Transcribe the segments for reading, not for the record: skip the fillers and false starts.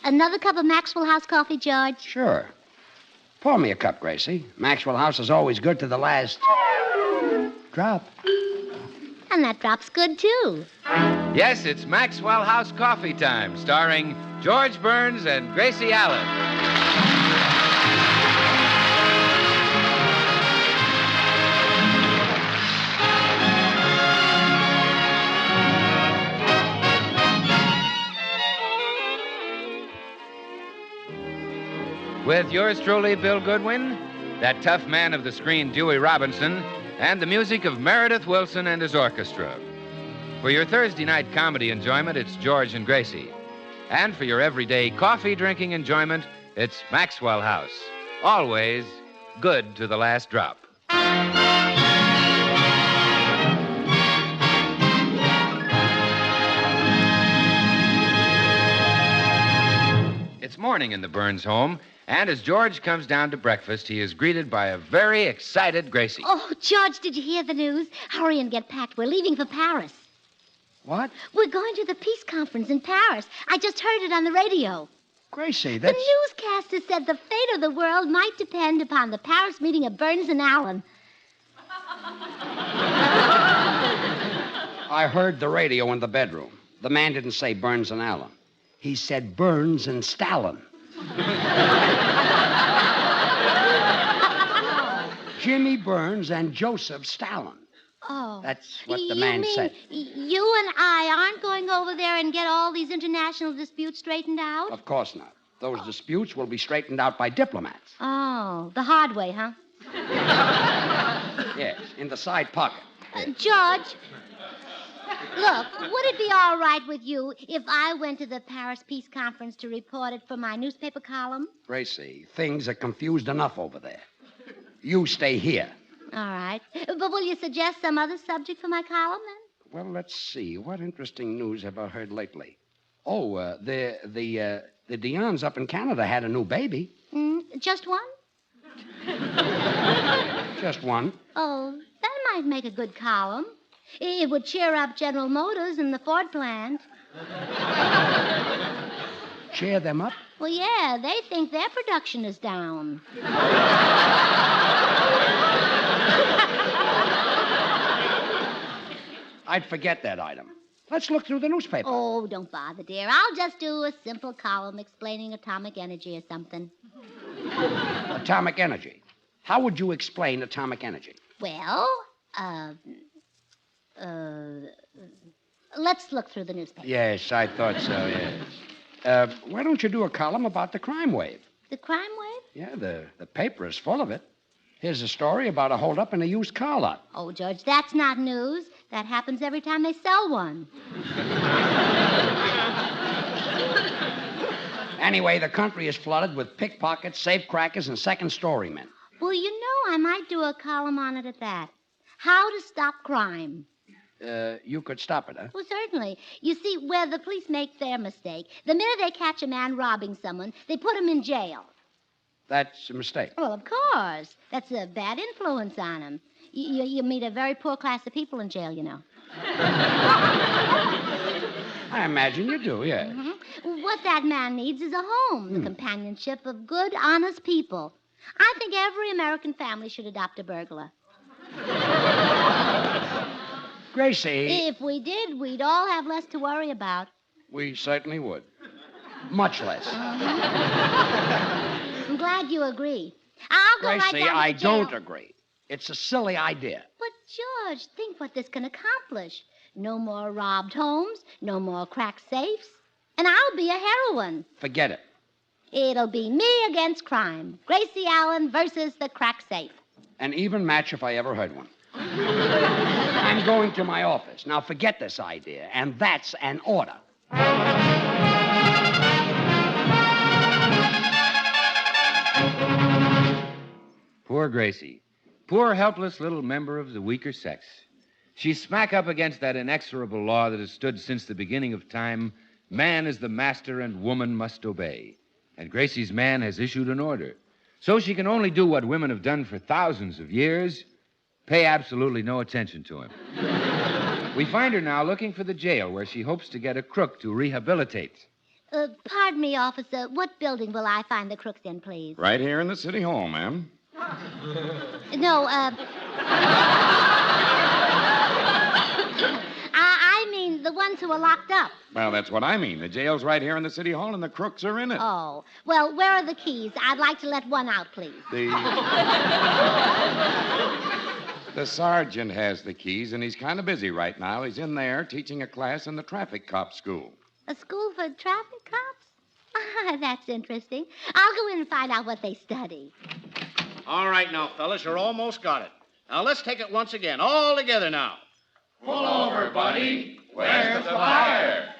Another cup of Maxwell House coffee, George? Sure. Pour me a cup, Gracie. Maxwell House is always good to the last drop. And that drop's good, too. Yes, it's Maxwell House Coffee Time, starring George Burns and Gracie Allen. With yours truly, Bill Goodwin, that tough man of the screen, Dewey Robinson, and the music of Meredith Wilson and his orchestra. For your Thursday night comedy enjoyment, it's George and Gracie. And for your everyday coffee-drinking enjoyment, it's Maxwell House. Always good to the last drop. It's morning in the Burns home, and as George comes down to breakfast, he is greeted by a very excited Gracie. Oh, George, did you hear the news? Hurry and get packed. We're leaving for Paris. What? We're going to the peace conference in Paris. I just heard it on the radio. Gracie, The newscaster said the fate of the world might depend upon the Paris meeting of Burns and Allen. I heard the radio in the bedroom. The man didn't say Burns and Allen. He said Burns and Stalin. Jimmy Burns and Joseph Stalin. Oh. That's what the man said. You and I aren't going over there and get all these international disputes straightened out? Of course not. Those disputes will be straightened out by diplomats. Oh, the hard way, huh? Yes, in the side pocket. George, look, would it be all right with you if I went to the Paris Peace Conference to report it for my newspaper column? Gracie, things are confused enough over there. You stay here. All right. But will you suggest some other subject for my column, then? Well, let's see. What interesting news have I heard lately? Oh, the Dionnes up in Canada had a new baby. Just one? Just one. Oh, that might make a good column. It would cheer up General Motors and the Ford plant. Cheer them up? Well, yeah, they think their production is down. I'd forget that item. Let's look through the newspaper. Oh, don't bother, dear. I'll just do a simple column explaining atomic energy or something. Atomic energy. How would you explain atomic energy? Well, let's look through the newspaper. Yes, I thought so, yes. Why don't you do a column about the crime wave? The crime wave? Yeah, the paper is full of it. Here's a story about a holdup in a used car lot. Oh, George, that's not news. That happens every time they sell one. Anyway, the country is flooded with pickpockets, safecrackers, and second-story men. Well, you know, I might do a column on it at that. How to stop crime. You could stop it, huh? Well, certainly. You see, where the police make their mistake, the minute they catch a man robbing someone, they put him in jail. That's a mistake. Well, of course. That's a bad influence on him. You meet a very poor class of people in jail, you know. I imagine you do, yes. Mm-hmm. What that man needs is a home, the companionship of good, honest people. I think every American family should adopt a burglar. Gracie. If we did, we'd all have less to worry about. We certainly would. Much less. I'm glad you agree. I'll go right Gracie, down to I the jail. don't agree. It's a silly idea. But, George, think what this can accomplish. No more robbed homes, no more cracked safes. And I'll be a heroine. Forget it. It'll be me against crime. Gracie Allen versus the crack safe. An even match if I ever heard one. I'm going to my office. Now forget this idea, and that's an order. Poor Gracie. Poor, helpless little member of the weaker sex. She's smack up against that inexorable law that has stood since the beginning of time. Man is the master and woman must obey. And Gracie's man has issued an order. So she can only do what women have done for thousands of years, pay absolutely no attention to him. We find her now looking for the jail where she hopes to get a crook to rehabilitate. Pardon me, officer. What building will I find the crooks in, please? Right here in the city hall, ma'am. No, I mean the ones who are locked up. Well, that's what I mean. The jail's right here in the city hall, and the crooks are in it. Oh, well, where are the keys? I'd like to let one out, please. The sergeant has the keys, and he's kind of busy right now. He's in there teaching a class in the traffic cop school. A school for traffic cops? That's interesting. I'll go in and find out what they study. All right now, fellas, you're almost got it. Now, let's take it once again, all together now. Pull over, buddy. Where's the fire?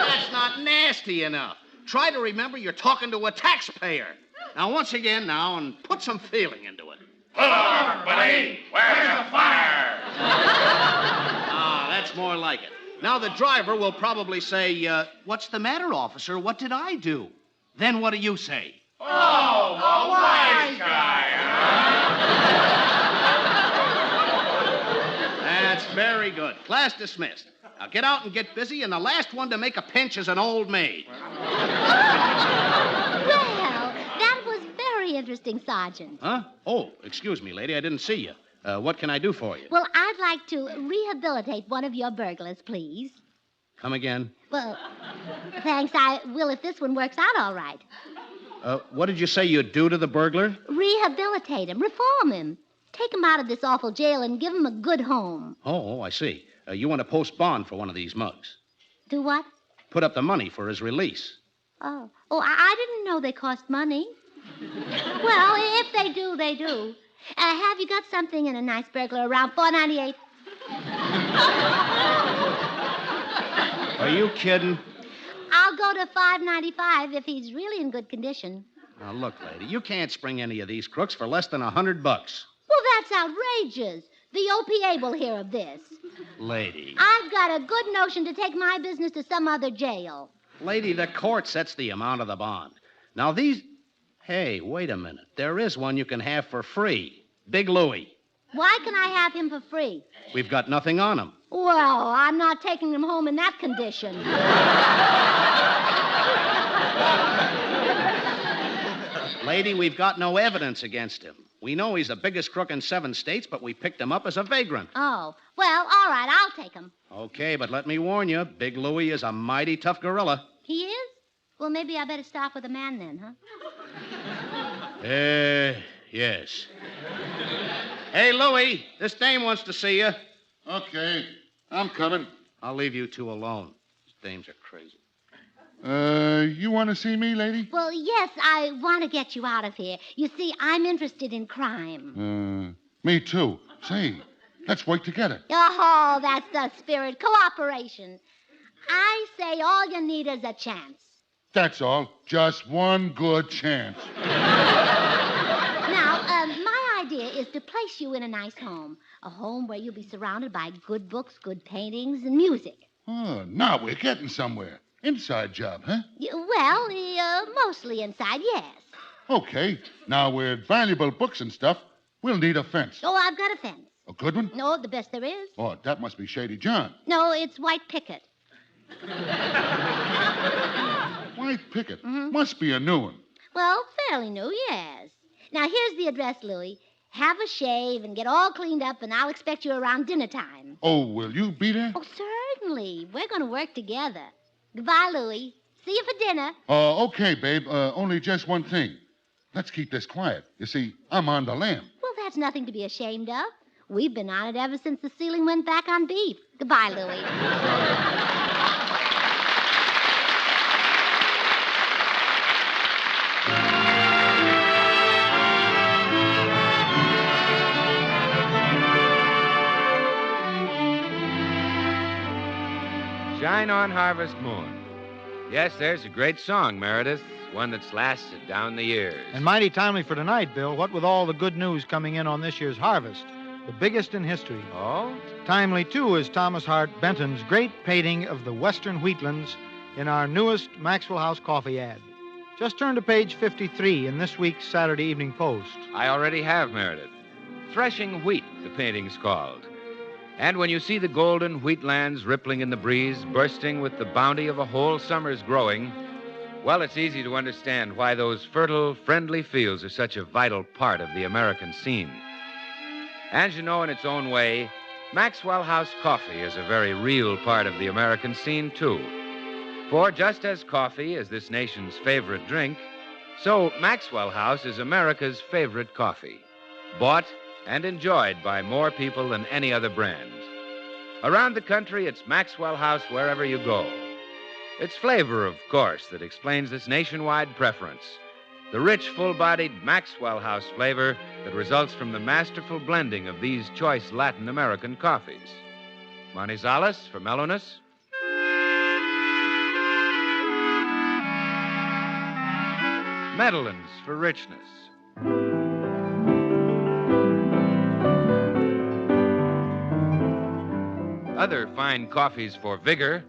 That's not nasty enough. Try to remember you're talking to a taxpayer. Now, once again now, and put some feeling into it. Pull over, buddy. Where's the fire? That's more like it. Now, the driver will probably say, what's the matter, officer? What did I do? Then what do you say? Oh, the wise guy, That's very good. Class dismissed. Now, get out and get busy, and the last one to make a pinch is an old maid. Well, that was very interesting, Sergeant. Huh? Oh, excuse me, lady. I didn't see you. What can I do for you? Well, I'd like to rehabilitate one of your burglars, please. Come again. Well, thanks. I will if this one works out all right. What did you say you'd do to the burglar? Rehabilitate him, reform him. Take him out of this awful jail and give him a good home. Oh, I see. You want to post bond for one of these mugs. Do what? Put up the money for his release. Oh, I didn't know they cost money. Well, if they do, they do. Have you got something in a nice burglar around $4.98? Are you kidding? I'll go to $5.95 if he's really in good condition. Now, look, lady, you can't spring any of these crooks for less than $100. Well, that's outrageous. The OPA will hear of this. Lady. I've got a good notion to take my business to some other jail. Lady, the court sets the amount of the bond. Now, these... Hey, wait a minute. There is one you can have for free. Big Louie. Why can I have him for free? We've got nothing on him. Well, I'm not taking him home in that condition. Lady, we've got no evidence against him. We know he's the biggest crook in 7 states, but we picked him up as a vagrant. Oh, well, all right, I'll take him. Okay, but let me warn you, Big Louie is a mighty tough gorilla. He is? Well, maybe I better start with a man then, huh? Yes. Hey, Louie, this dame wants to see you. Okay, I'm coming. I'll leave you two alone. These dames are crazy. You want to see me, lady? Well, yes, I want to get you out of here. You see, I'm interested in crime. Me too. Say, let's work together. Oh, that's the spirit. Cooperation. I say all you need is a chance. That's all. Just one good chance. Now, my idea is to place you in a nice home. A home where you'll be surrounded by good books, good paintings, and music. Oh, now we're getting somewhere. Inside job, huh? Well, mostly inside, yes. Okay. Now, with valuable books and stuff, we'll need a fence. Oh, I've got a fence. A good one? No, the best there is. Oh, that must be Shady John. No, it's white picket. White picket. Must be a new one. Well, fairly new, yes. Now, here's the address, Louie. Have a shave and get all cleaned up, and I'll expect you around dinner time. Oh, will you be there? Oh, certainly. We're going to work together. Goodbye, Louie. See you for dinner. Okay, babe. Only just one thing. Let's keep this quiet. You see, I'm on the lam. Well, that's nothing to be ashamed of. We've been on it ever since the ceiling went back on beef. Goodbye, Louie. Shine on Harvest Moon. Yes, there's a great song, Meredith. One that's lasted down the years. And mighty timely for tonight, Bill. What with all the good news coming in on this year's harvest, the biggest in history. Oh? Timely, too, is Thomas Hart Benton's great painting of the western wheatlands in our newest Maxwell House coffee ad. Just turn to page 53 in this week's Saturday Evening Post. I already have, Meredith. Threshing Wheat, the painting's called. And when you see the golden wheatlands rippling in the breeze, bursting with the bounty of a whole summer's growing, well, it's easy to understand why those fertile, friendly fields are such a vital part of the American scene. And you know, in its own way, Maxwell House coffee is a very real part of the American scene, too. For just as coffee is this nation's favorite drink, so Maxwell House is America's favorite coffee, bought and enjoyed by more people than any other brand. Around the country, it's Maxwell House wherever you go. It's flavor, of course, that explains this nationwide preference. The rich, full-bodied Maxwell House flavor that results from the masterful blending of these choice Latin American coffees. Manizales for mellowness. Medellins for richness. Other fine coffees for vigor.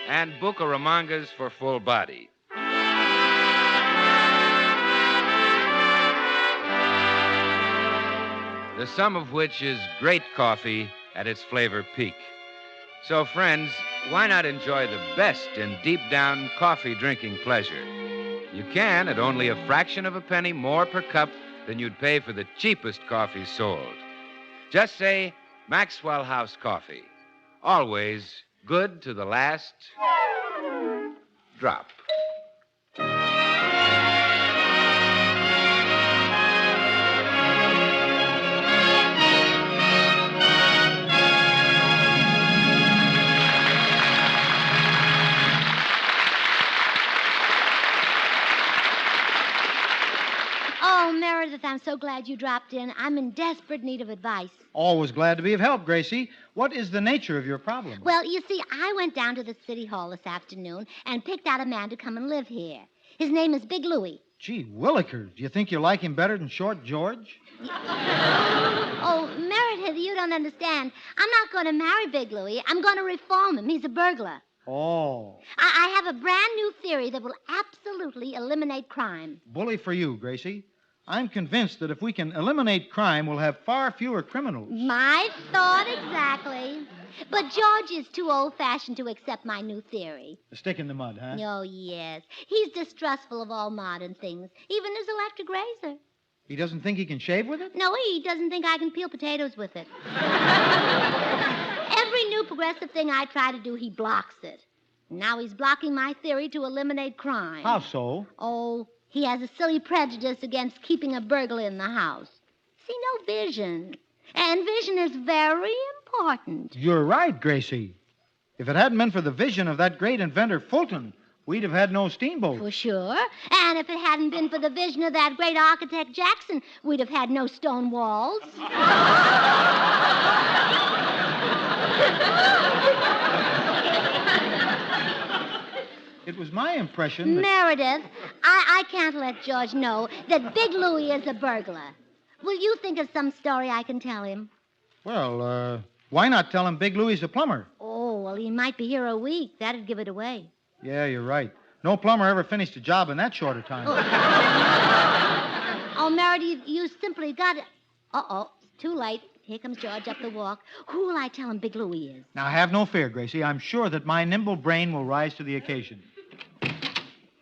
And Bucaramangas for full body. The sum of which is great coffee at its flavor peak. So, friends, why not enjoy the best in deep-down coffee drinking pleasure? You can at only a fraction of a penny more per cup than you'd pay for the cheapest coffee sold. Just say Maxwell House Coffee. Always good to the last drop. Oh, Meredith, I'm so glad you dropped in. I'm in desperate need of advice. Always glad to be of help, Gracie. What is the nature of your problem? Well, you see, I went down to the city hall this afternoon and picked out a man to come and live here. His name is Big Louie. Gee, Willikers, do you think you like him better than Short George? Oh, Meredith, you don't understand. I'm not going to marry Big Louie. I'm going to reform him. He's a burglar. Oh, I have a brand new theory that will absolutely eliminate crime. bully for you, Gracie. I'm convinced that if we can eliminate crime, we'll have far fewer criminals. My thought exactly. But George is too old-fashioned to accept my new theory. A stick in the mud, huh? Oh, yes. He's distrustful of all modern things, even his electric razor. He doesn't think he can shave with it? No, he doesn't think I can peel potatoes with it. Every new progressive thing I try to do, he blocks it. Now he's blocking my theory to eliminate crime. How so? Oh, he has a silly prejudice against keeping a burglar in the house. See, no vision. And vision is very important. You're right, Gracie. If it hadn't been for the vision of that great inventor, Fulton, we'd have had no steamboat. For sure. And if it hadn't been for the vision of that great architect Jackson, we'd have had no stone walls. It was my impression that... Meredith, I can't let George know that Big Louie is a burglar. Will you think of some story I can tell him? Well, why not tell him Big Louie's a plumber? Oh, well, he might be here a week. That'd give it away. Yeah, you're right. No plumber ever finished a job in that short a time. Oh, Meredith, you simply got it. Uh-oh, it's too late. Here comes George up the walk. Who will I tell him Big Louie is? Now, have no fear, Gracie. I'm sure that my nimble brain will rise to the occasion.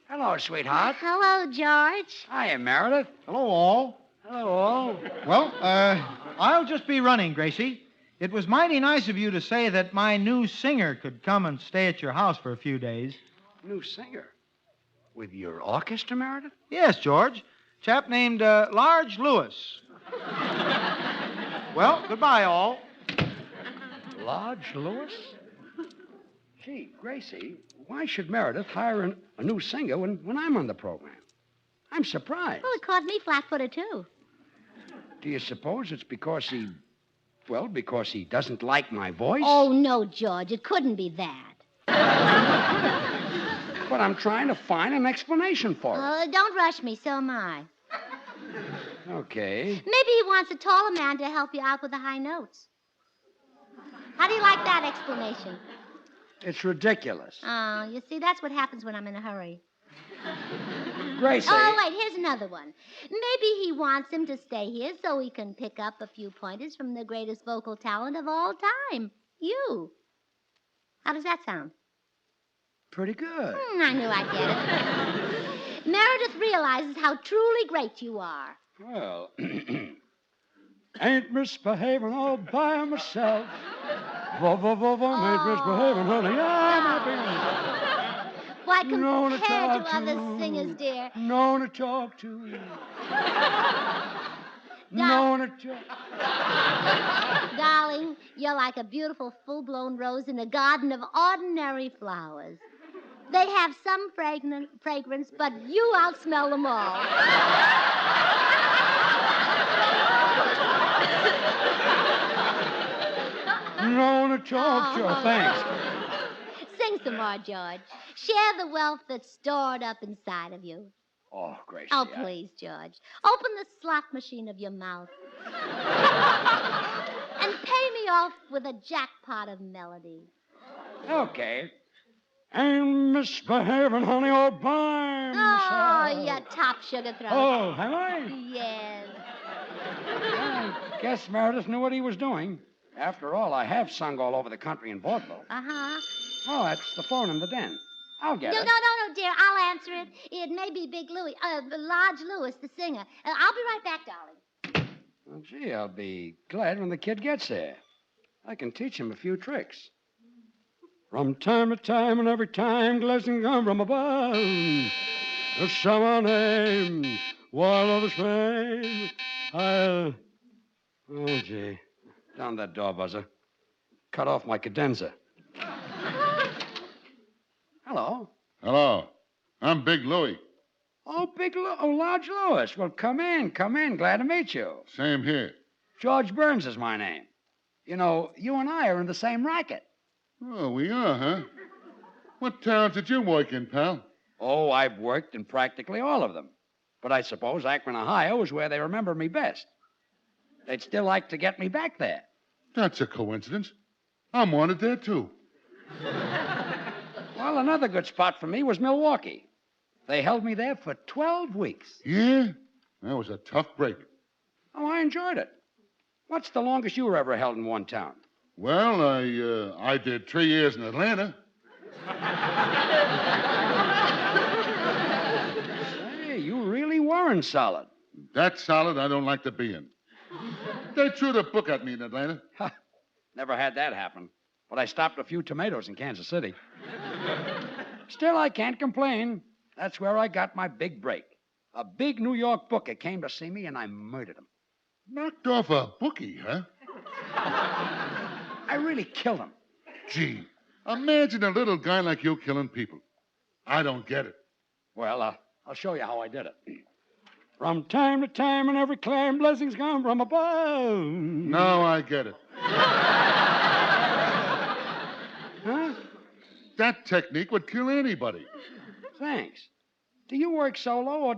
Hello, sweetheart. Hello, George. Hiya, Meredith. Hello, all. Hello, all. Well, I'll just be running, Gracie. It was mighty nice of you to say that my new singer could come and stay at your house for a few days. New singer? With your orchestra, Meredith? Yes, George. Chap named Large Lewis. Well, goodbye, all. Large Lewis? Gee, Gracie, why should Meredith hire a new singer when I'm on the program? I'm surprised. Well, it caught me flat-footed, too. Do you suppose it's because because he doesn't like my voice? Oh, no, George. It couldn't be that. But I'm trying to find an explanation for it. Don't rush me. So am I. Okay. Maybe he wants a taller man to help you out with the high notes. How do you like that explanation? It's ridiculous. Oh, you see, that's what happens when I'm in a hurry. Gracie. Oh, wait, here's another one. Maybe he wants him to stay here so he can pick up a few pointers from the greatest vocal talent of all time, you. How does that sound? Pretty good. I knew I'd get it. Meredith realizes how truly great you are. Well, ain't misbehaving all by myself. Ain't misbehaving, honey. I'm happy. Why, Known to compared talk to other to. singers, dear. Known to talk to. Known to talk. Darling, you're like a beautiful full-blown rose in a garden of ordinary flowers. They have some fragrance, but you outsmell them all. Known to talk to. Thanks. Sing some more, George. Share the wealth that's stored up inside of you. Oh, Gracie. Oh, please, George. Open the slot machine of your mouth. And pay me off with a jackpot of melody. Okay. Ain't misbehaving, honey, all by myself. Oh, you top sugar throat. Oh, am I? Yes. I guess Meredith knew what he was doing. After all, I have sung all over the country in vaudeville. Uh-huh. Oh, that's the phone in the den. I'll get No, it. no, dear. I'll answer it. It may be Big Louie, Large Lewis, the singer. I'll be right back, darling. Well, gee, I'll be glad when the kid gets there. I can teach him a few tricks. From time to time and every time, blessings come from above. There's someone named Wild of his fame. Oh, gee. Down that door buzzer. Cut off my cadenza. Hello. Hello. I'm Big Louie. Oh, Large Lewis. Well, come in. Glad to meet you. Same here. George Burns is my name. You know, you and I are in the same racket. Oh, we are, huh? What towns did you work in, pal? Oh, I've worked in practically all of them. But I suppose Akron, Ohio is where they remember me best. They'd still like to get me back there. That's a coincidence. I'm wanted there, too. Well, another good spot for me was Milwaukee. They held me there for 12 weeks. Yeah? That was a tough break. Oh, I enjoyed it. What's the longest you were ever held in one town? Well, I did 3 years in Atlanta. Hey, you really weren't solid. That solid I don't like to be in. They threw the book at me in Atlanta. Never had that happen. But I stopped a few tomatoes in Kansas City. Still, I can't complain. That's where I got my big break. A big New York booker came to see me, and I murdered him. Knocked off a bookie, huh? I really killed him. Gee, imagine a little guy like you killing people. I don't get it. Well, I'll show you how I did it. From time to time and every clime, blessings come from above. Now I get it. Huh? That technique would kill anybody. Thanks. Do you work solo,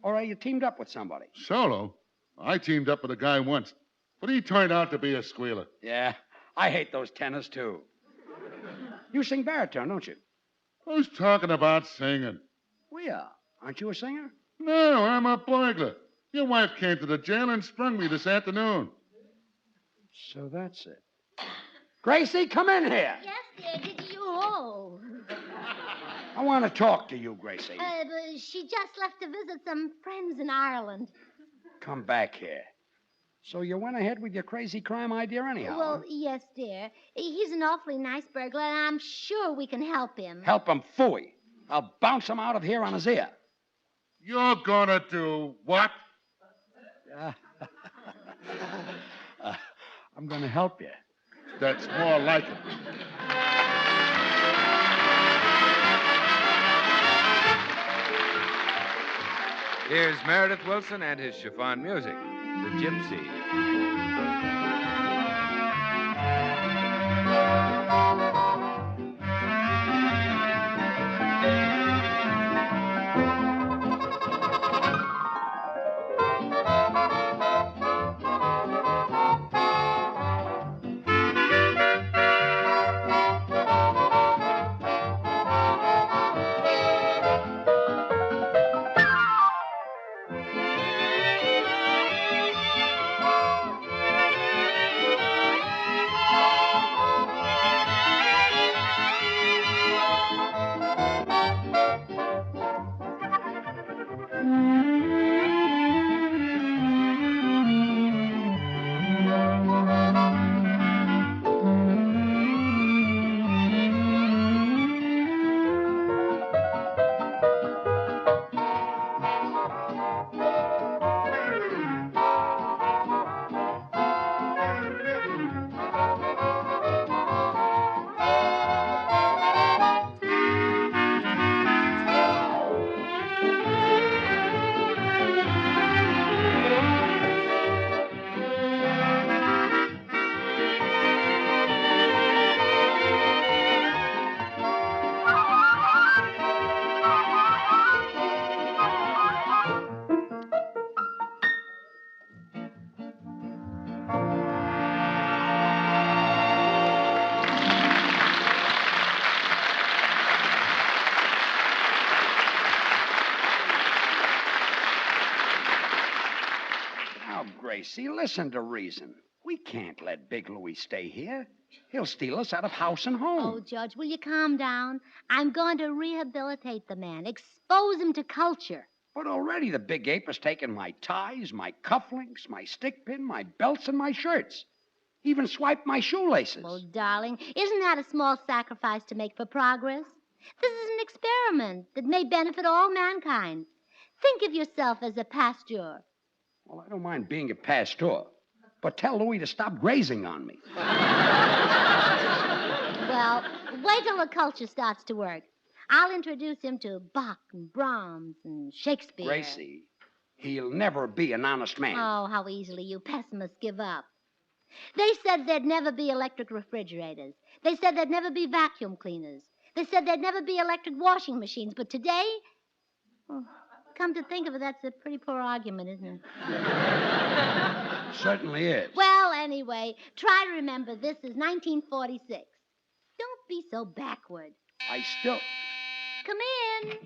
or are you teamed up with somebody? Solo? I teamed up with a guy once, but he turned out to be a squealer. Yeah, I hate those tenors, too. You sing baritone, don't you? Who's talking about singing? We are. Aren't you a singer? No, I'm a burglar. Your wife came to the jail and sprung me this afternoon. So that's it. Gracie, come in here. Yes, dear. Did you? Oh. I want to talk to you, Gracie. But she just left to visit some friends in Ireland. Come back here. So you went ahead with your crazy crime idea anyhow? Well, yes, dear. He's an awfully nice burglar, and I'm sure we can help him. Help him, phooey. I'll bounce him out of here on his ear. You're gonna do what? I'm going to help you. That's more like it. Here's Meredith Wilson and his chiffon music, The Gypsy. Gracie, listen to reason. We can't let Big Louie stay here. He'll steal us out of house and home. Oh, George, will you calm down? I'm going to rehabilitate the man, expose him to culture. But already the big ape has taken my ties, my cufflinks, my stick pin, my belts, and my shirts. Even swiped my shoelaces. Well, darling, isn't that a small sacrifice to make for progress? This is an experiment that may benefit all mankind. Think of yourself as a pasteur. Well, I don't mind being a pasteur, but tell Louie to stop grazing on me. Well, wait till the culture starts to work. I'll introduce him to Bach and Brahms and Shakespeare. Gracie, he'll never be an honest man. Oh, how easily you pessimists give up. They said there'd never be electric refrigerators. They said there'd never be vacuum cleaners. They said there'd never be electric washing machines. But today, oh, come to think of it, that's a pretty poor argument, isn't it? Certainly is. Well, anyway, try to remember this is 1946. Don't be so backward. I still... Come in.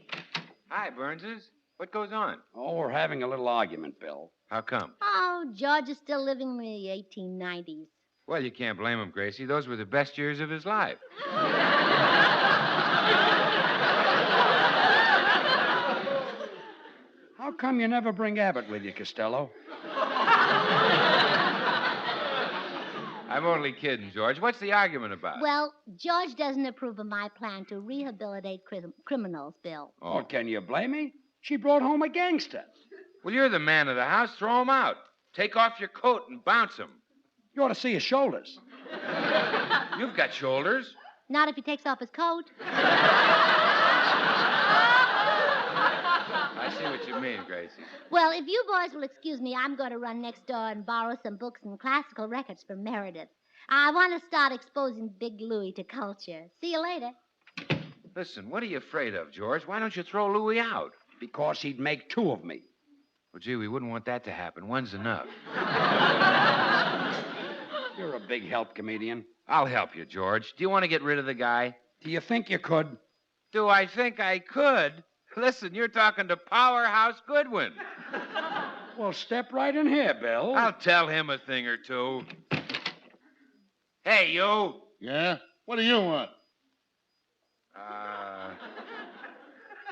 Hi, Burnses. What goes on? Oh, we're having a little argument, Bill. How come? Oh, George is still living in the 1890s. Well, you can't blame him, Gracie. Those were the best years of his life. How come you never bring Abbott with you, Costello? I'm only kidding, George. What's the argument about? Well, George doesn't approve of my plan to rehabilitate criminals, Bill. Oh, can you blame me? She brought home a gangster. Well, you're the man of the house. Throw him out. Take off your coat and bounce him. You ought to see his shoulders. You've got shoulders. Not if he takes off his coat. I see what you mean, Gracie. Well, if you boys will excuse me, I'm going to run next door and borrow some books and classical records from Meredith. I want to start exposing Big Louie to culture. See you later. Listen, what are you afraid of, George? Why don't you throw Louie out? Because he'd make two of me. Well, gee, we wouldn't want that to happen. One's enough. You're a big help, comedian. I'll help you, George. Do you want to get rid of the guy? Do you think you could? Do I think I could? Listen, you're talking to Powerhouse Goodwin. Well, step right in here, Bill. I'll tell him a thing or two. Hey, you. Yeah? What do you want?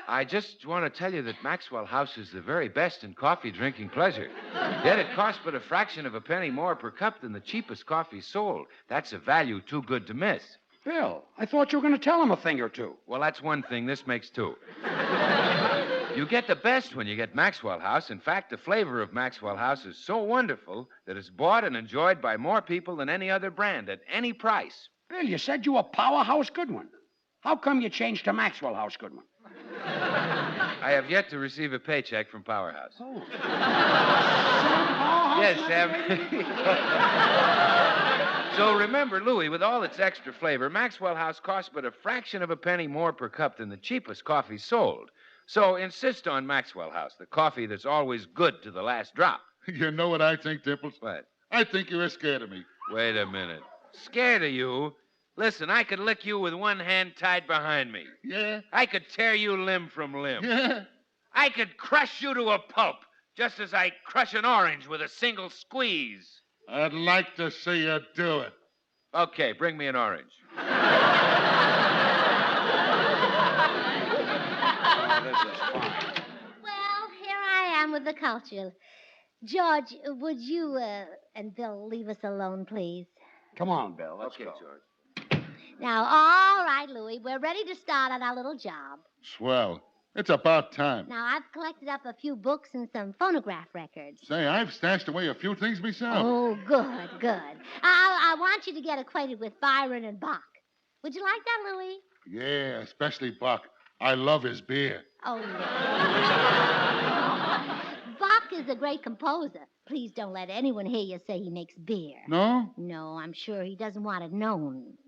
I just want to tell you that Maxwell House is the very best in coffee drinking pleasure. Yet it costs but a fraction of a penny more per cup than the cheapest coffee sold. That's a value too good to miss. Bill, I thought you were going to tell him a thing or two. Well, that's one thing. This makes two. You get the best when you get Maxwell House. In fact, the flavor of Maxwell House is so wonderful that it's bought and enjoyed by more people than any other brand at any price. Bill, you said you were Powerhouse Goodwin. How come you changed to Maxwell House Goodwin? I have yet to receive a paycheck from Powerhouse. Oh. Yes, Sam. So remember, Louie, with all its extra flavor, Maxwell House costs but a fraction of a penny more per cup than the cheapest coffee sold. So insist on Maxwell House, the coffee that's always good to the last drop. You know what I think, Dimples? What? I think you're scared of me. Wait a minute. Scared of you? Listen, I could lick you with one hand tied behind me. Yeah? I could tear you limb from limb. Yeah? I could crush you to a pulp, just as I crush an orange with a single squeeze. I'd like to see you do it. Okay, bring me an orange. Oh, this is fine. Well, here I am with the culture. George, would you and Bill leave us alone, please? Come on, Bill. Let's Okay, go. George. Now, all right, Louie, we're ready to start on our little job. Swell. It's about time. Now, I've collected up a few books and some phonograph records. Say, I've stashed away a few things myself. Oh, good, good. I want you to get acquainted with Byron and Bach. Would you like that, Louie? Yeah, especially Buck. I love his beer. Oh, no. Bach is a great composer. Please don't let anyone hear you say he makes beer. No? No, I'm sure he doesn't want it known.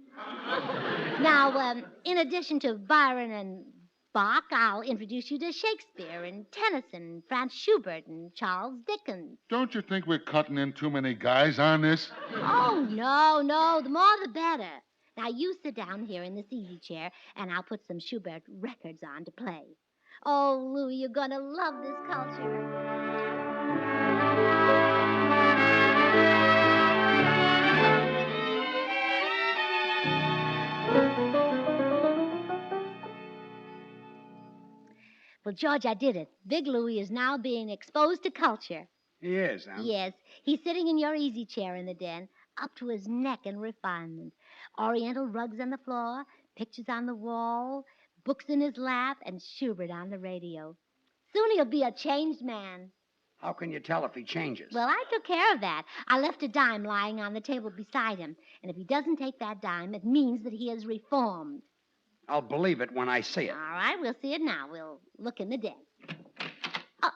Now, in addition to Byron and Bach, I'll introduce you to Shakespeare and Tennyson, Franz Schubert, and Charles Dickens. Don't you think we're cutting in too many guys on this? Oh, no. The more the better. Now, you sit down here in this easy chair, and I'll put some Schubert records on to play. Oh, Louie, you're going to love this culture. Well, George, I did it. Big Louie is now being exposed to culture. He is, huh? Yes, he's sitting in your easy chair in the den, up to his neck in refinement. Oriental rugs on the floor, pictures on the wall, books in his lap, and Schubert on the radio. Soon he'll be a changed man. How can you tell if he changes? Well, I took care of that. I left a dime lying on the table beside him. And if he doesn't take that dime, it means that he is reformed. I'll believe it when I see it. All right, we'll see it now. We'll look in the desk. Oh,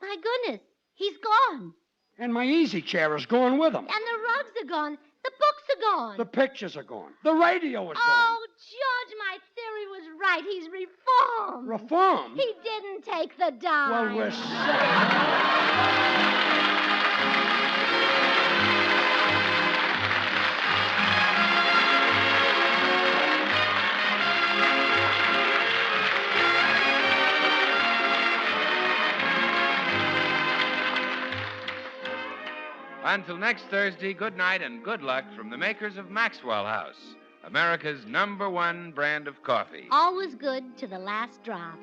my goodness. He's gone. And my easy chair is going with him. And the rugs are gone. The books are gone. The pictures are gone. The radio is Oh, George, my theory was right. He's reformed. gone. Reformed? He didn't take the dime. Well, we're set. Until next Thursday, good night and good luck from the makers of Maxwell House, America's #1 brand of coffee. Always good to the last drop.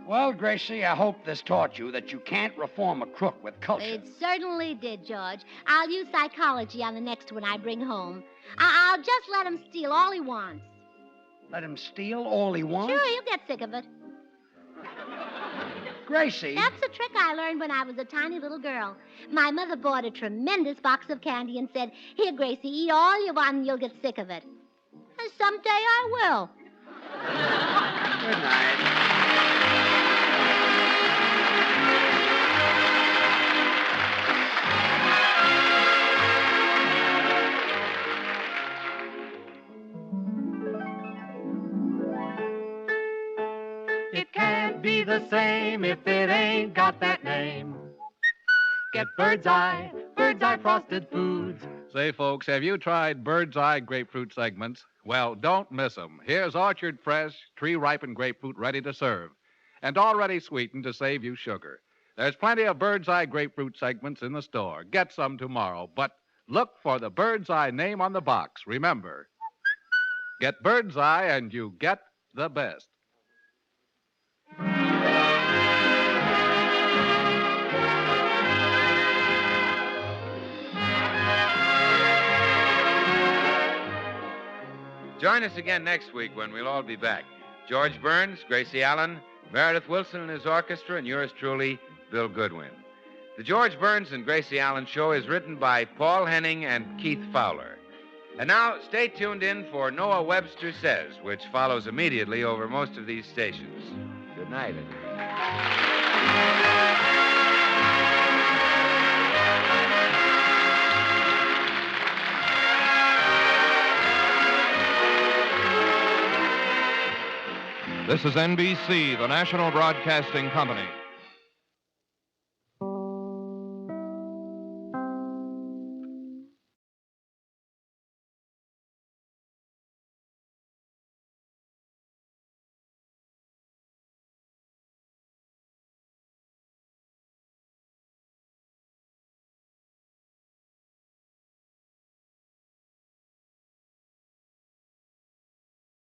Well, Gracie, I hope this taught you that you can't reform a crook with culture. It certainly did, George. I'll use psychology on the next one I bring home. I'll just let him steal all he wants. Let him steal all he wants? Sure, he'll get sick of it. Gracie. That's a trick I learned when I was a tiny little girl. My mother bought a tremendous box of candy and said, "Here, Gracie, eat all you want and you'll get sick of it." And someday I will. Good night. It can't be the same if it ain't got that name. Get Bird's Eye Frosted Foods. Say, folks, have you tried Bird's Eye grapefruit segments? Well, don't miss them. Here's orchard fresh, tree-ripened grapefruit ready to serve, and already sweetened to save you sugar. There's plenty of Bird's Eye grapefruit segments in the store. Get some tomorrow, but look for the Bird's Eye name on the box. Remember, get Bird's Eye and you get the best. Join us again next week when we'll all be back. George Burns, Gracie Allen, Meredith Wilson and his orchestra, and yours truly, Bill Goodwin. The George Burns and Gracie Allen Show is written by Paul Henning and Keith Fowler. And now, stay tuned in for Noah Webster Says, which follows immediately over most of these stations. Good night. This is NBC, the national broadcasting company.